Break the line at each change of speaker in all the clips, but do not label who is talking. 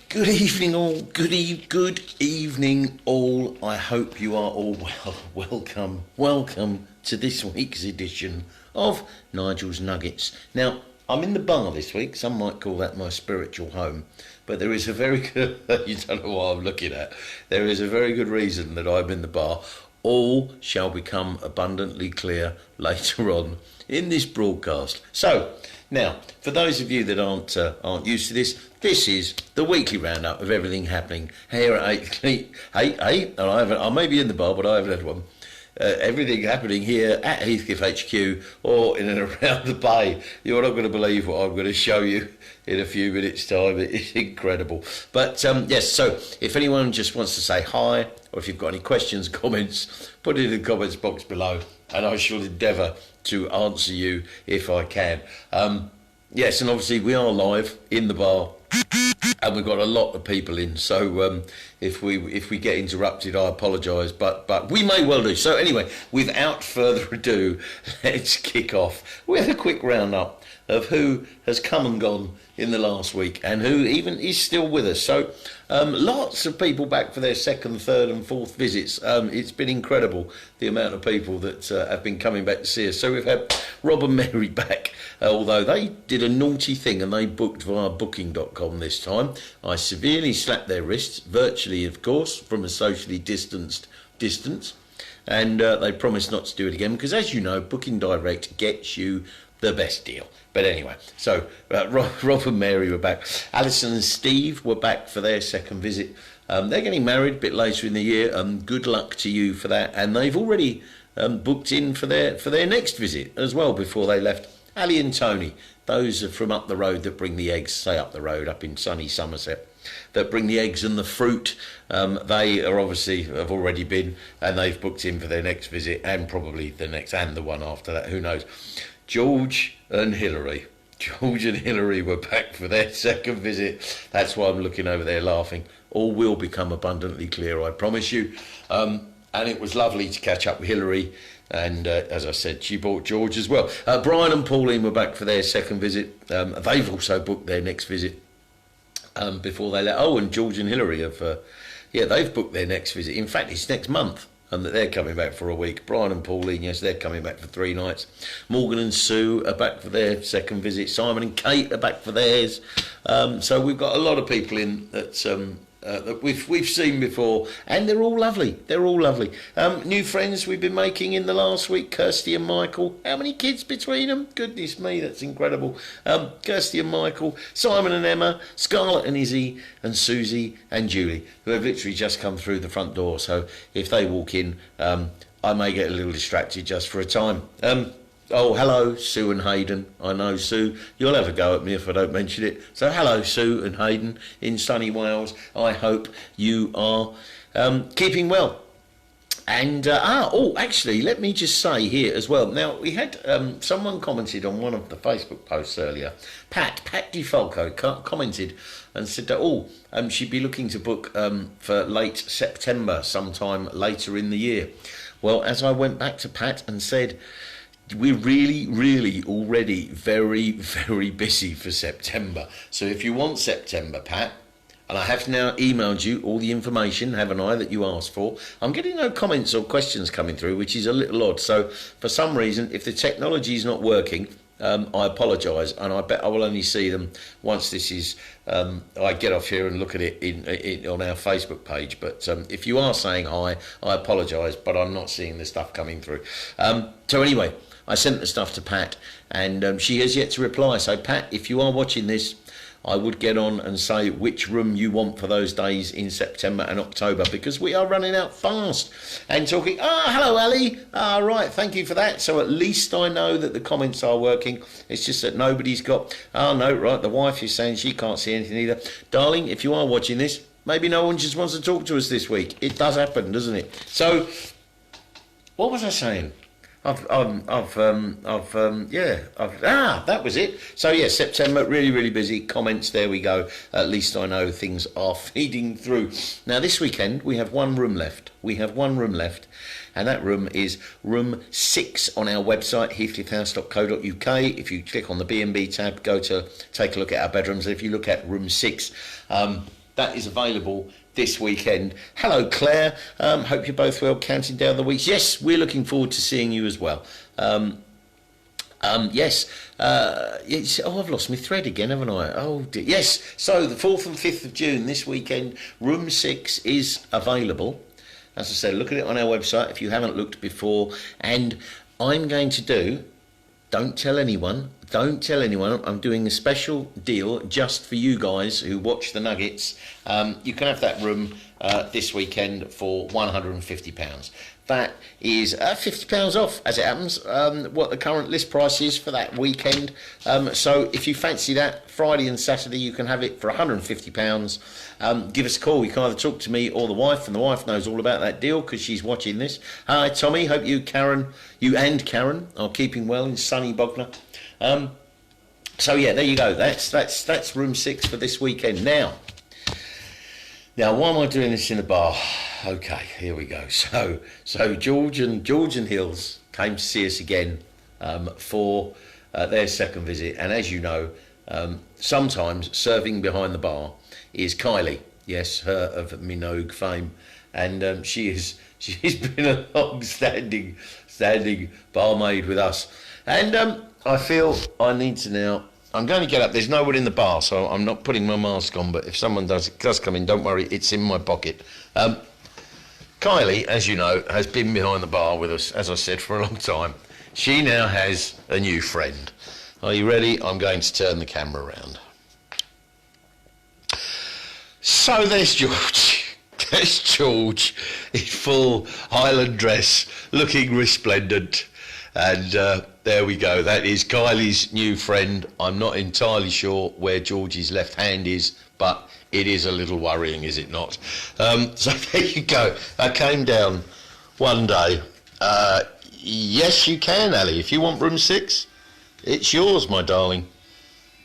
Good evening all, good evening all. I hope you are all well. Welcome to this week's edition of Nigel's Nuggets. Now, I'm in the bar this week. Some might call that my spiritual home. But there is a very good, you don't know what I'm looking at. There is a very good reason that I'm in the bar. All shall become abundantly clear later on in this broadcast. So, now, for those of you that aren't used to this, this is the weekly roundup of everything happening here at and I may be in the bar, but I haven't had one. Everything happening here at Heathcliff HQ or in and around the bay. You're not going to believe what I'm going to show you in a few minutes' time. It's incredible. But yes, so if anyone just wants to say hi, or if you've got any questions, comments, put it in the comments box below, and I shall endeavour to answer you if I can. Yes, and obviously we are live in the bar, and we've got a lot of people in. So if we get interrupted, I apologise, but we may well do. So anyway, without further ado, let's kick off with a quick roundup of who has come and gone in the last week and who even is still with us. So lots of people back for their second, third and fourth visits. It's been incredible, the amount of people that have been coming back to see us. So we've had Rob and Mary back, although they did a naughty thing and they booked via booking.com this time. I severely slapped their wrists, virtually of course, from a socially distanced distance. And they promised not to do it again because, as you know, Booking Direct gets you the best deal. But anyway, so Rob and Mary were back. Alison and Steve were back for their second visit. They're getting married a bit later in the year. Good luck to you for that. And they've already booked in for their next visit as well before they left. Ali and Tony, those are from up the road that bring the eggs, say up the road, up in sunny Somerset, that bring the eggs and the fruit. They are obviously have already been, and they've booked in for their next visit and probably the next and the one after that, who knows. George and Hillary were back for their second visit. That's why I'm looking over there laughing. All will become abundantly clear, I promise you. And it was lovely to catch up with Hillary. And as I said, she brought George as well. Brian and Pauline were back for their second visit. They've also booked their next visit before they let. Oh, and George and Hillary have, they've booked their next visit. In fact, it's next month. And that they're coming back for a week. Brian and Pauline, yes, they're coming back for 3 nights. Morgan and Sue are back for their second visit. Simon and Kate are back for theirs. So we've got a lot of people in that we've seen before, and they're all lovely. New friends we've been making in the last week, Kirsty and Michael. How many kids between them? Goodness me, that's incredible. Kirsty and Michael, Simon and Emma, Scarlett and Izzy, and Susie and Julie, who have literally just come through the front door. So if they walk in, I may get a little distracted just for a time. Oh, hello, Sue and Hayden. I know, Sue, you'll have a go at me if I don't mention it. So hello, Sue and Hayden in sunny Wales. I hope you are keeping well. And, actually, let me just say here as well. Now, we had someone commented on one of the Facebook posts earlier. Pat DeFalco commented and said that, she'd be looking to book for late September, sometime later in the year. Well, as I went back to Pat and said, we're really already very, very busy for September. So if you want September, Pat, and I have now emailed you all the information, haven't I, that you asked for. I'm getting no comments or questions coming through, which is a little odd. So for some reason, if the technology is not working, I apologise, and I bet I will only see them once this is, I get off here and look at it in on our Facebook page. But if you are saying hi, I apologise, but I'm not seeing the stuff coming through. So anyway, I sent the stuff to Pat, and she has yet to reply. So, Pat, if you are watching this, I would get on and say which room you want for those days in September and October, because we are running out fast. And talking, hello, Ali. Right, thank you for that. So at least I know that the comments are working. It's just that nobody's got, the wife is saying she can't see anything either. Darling, if you are watching this, maybe no one just wants to talk to us this week. It does happen, doesn't it? So, what was I saying? That was it. So yeah, September, really busy. Comments, there we go. At least I know things are feeding through. Now this weekend we have one room left. And that room is room 6 on our website, heathcliffhouse.co.uk. If you click on the B&B tab, go to take a look at our bedrooms. If you look at room 6, that is available this weekend. Hello, Claire. Hope you're both well, counting down the weeks. Yes, we're looking forward to seeing you as well. Yes. Oh, I've lost my thread again, haven't I? Oh, dear. Yes. So the 4th and 5th of June, this weekend, Room 6 is available. As I said, look at it on our website if you haven't looked before. And I'm going to do, don't tell anyone, I'm doing a special deal just for you guys who watch the Nuggets. You can have that room this weekend for £150. That is £50 off, as it happens, what the current list price is for that weekend. So if you fancy that, Friday and Saturday, you can have it for £150. Give us a call. You can either talk to me or the wife, and the wife knows all about that deal because she's watching this. Hi, Tommy. Hope you and Karen are keeping well in sunny Bognor. So yeah, there you go. That's Room 6 for this weekend. Now, why am I doing this in a bar? Okay, here we go. So George and Hills came to see us again for their second visit, and as you know, sometimes serving behind the bar is Kylie. Yes, her of Minogue fame, and she's been a long-standing barmaid with us, and I feel I need to now. I'm going to get up. There's no one in the bar, so I'm not putting my mask on. But if someone does come in, don't worry, it's in my pocket. Kylie, as you know, has been behind the bar with us, as I said, for a long time. She now has a new friend. Are you ready? I'm going to turn the camera around. So there's George. There's George in full Highland dress, looking resplendent. And there we go. That is Kylie's new friend. I'm not entirely sure where George's left hand is, but it is a little worrying, is it not? So there you go. I came down one day. Yes, you can, Ali. If you want room 6, it's yours, my darling.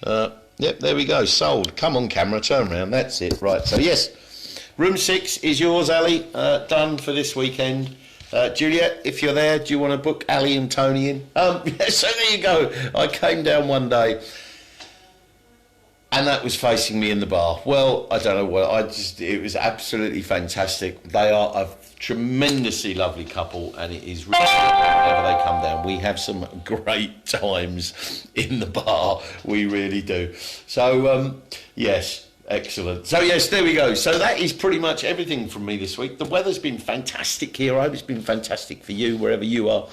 Yep, there we go. Sold. Come on, camera. Turn around. That's it. Right. So, yes, room 6 is yours, Ali. Done for this weekend. Juliet, if you're there, do you want to book Ali and Tony in? Yeah, so there you go. I came down one day, and that was facing me in the bar. Well, I don't know what. It was absolutely fantastic. They are a tremendously lovely couple, and it is really whenever they come down. We have some great times in the bar. We really do. So, yes. Excellent. So yes, there we go. So that is pretty much everything from me this week. The weather's been fantastic here. I hope it's been fantastic for you wherever you are.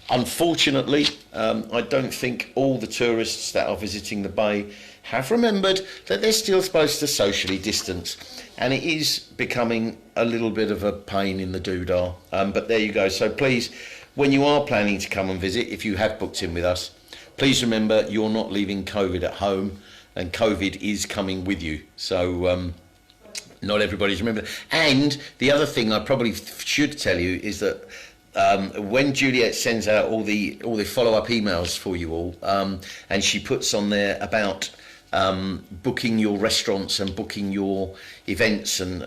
Unfortunately, I don't think all the tourists that are visiting the bay have remembered that they're still supposed to socially distance, and it is becoming a little bit of a pain in the doodah. But there you go. So please, when you are planning to come and visit, if you have booked in with us, please remember you're not leaving COVID at home. And COVID is coming with you, so not everybody's remembered. And the other thing I probably should tell you is that when Juliet sends out all the follow-up emails for you all, and she puts on there about booking your restaurants and booking your events and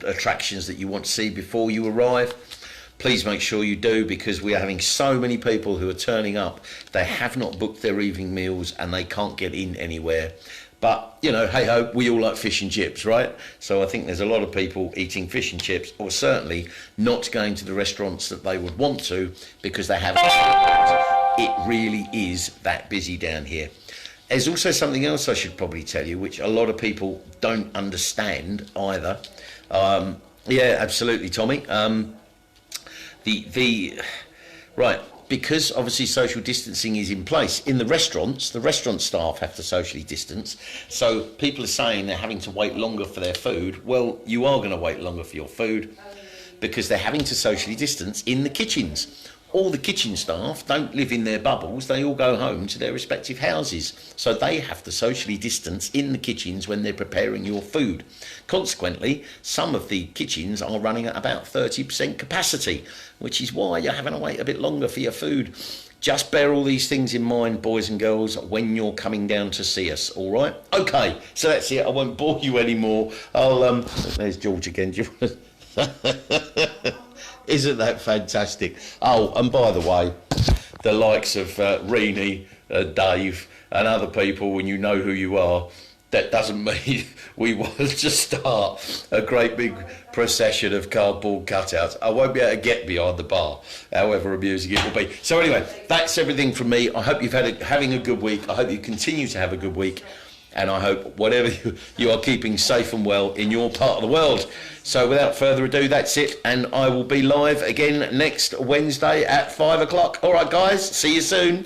attractions that you want to see before you arrive, please make sure you do, because we are having so many people who are turning up. They have not booked their evening meals and they can't get in anywhere. But, you know, hey-ho, we all like fish and chips, right? So I think there's a lot of people eating fish and chips, or certainly not going to the restaurants that they would want to because they haven't. It really is that busy down here. There's also something else I should probably tell you, which a lot of people don't understand either. Yeah, absolutely, Tommy. Right, because obviously social distancing is in place in the restaurants, the restaurant staff have to socially distance. So people are saying they're having to wait longer for their food. Well, you are going to wait longer for your food because they're having to socially distance in the kitchens. All the kitchen staff don't live in their bubbles, they all go home to their respective houses. So they have to socially distance in the kitchens when they're preparing your food. Consequently, some of the kitchens are running at about 30% capacity, which is why you're having to wait a bit longer for your food. Just bear all these things in mind, boys and girls, when you're coming down to see us, all right? Okay, so that's it. I won't bore you anymore. There's George again. Do you want to... Isn't that fantastic? Oh, and by the way, the likes of Renee, Dave, and other people, when you know who you are, that doesn't mean we want to start a great big procession of cardboard cutouts. I won't be able to get behind the bar, however amusing it will be. So anyway, that's everything from me. I hope you've having a good week. I hope you continue to have a good week. And I hope whatever you are keeping safe and well in your part of the world. So without further ado, that's it. And I will be live again next Wednesday at 5 o'clock. All right, guys, see you soon.